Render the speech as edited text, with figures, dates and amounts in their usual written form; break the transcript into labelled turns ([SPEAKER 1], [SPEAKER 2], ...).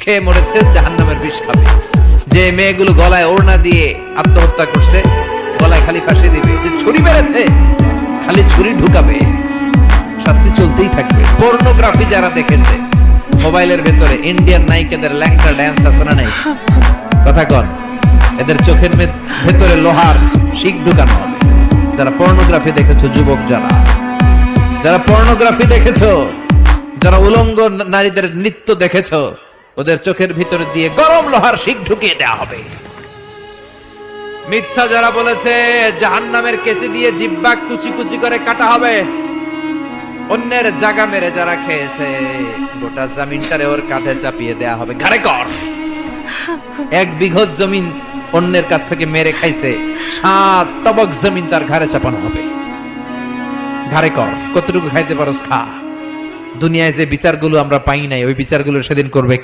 [SPEAKER 1] খেয়ে মরেছে, জাহান্নামের বিষ খাবে। যে মেয়েগুলো গলায় ওড়না দিয়ে আত্মহত্যা করছে, গলায় খালি ফাঁসি দিবে। যে ছুরি বেড়েছে, খালি ছুরি ঢুকাবে, শাস্তি চলতেই থাকবে। পর্নোগ্রাফি যারা দেখেছে, মোবাইলের ভেতরে ইন্ডিয়ান নায়িকাদের ল্যাংটা ড্যান্স আছে না নাই? কথা কন, এদের চোখের ভেতরে লোহার শিক ঢুকানো হবে। যারা পর্নোগ্রাফি দেখেছো, যুবক যারা পর্নোগ্রাফি দেখেছো, যারা উলঙ্গ নারীদের নৃত্য দেখেছো, ওদের চোখের ভিতরে দিয়ে গরম লোহার শিক ঢুকিয়ে দেওয়া হবে। মিথ্যা যারা বলেছে, জাহান্নামের কেচি দিয়ে জিহ্বা কুচি কুচি করে কাটা হবে। অন্যের জায়গা মেরে যারা খেয়েছে, গোটা জমিনটারে ওর কাঁধে চাপিয়ে দেয়া হবে। ঘাড়ে কর। 1 বিঘত জমিন অন্যের কাছ থেকে মেরে খাইছে, 7 তবক জমিন তার ঘাড়ে চাপানো হবে। ঘাড়ে কর, কতটুকু খাইতে পারোস খা। দুনিয়ায় যে বিচারগুলো আমরা পাই নাই, ওই বিচারগুলো সেদিন করবে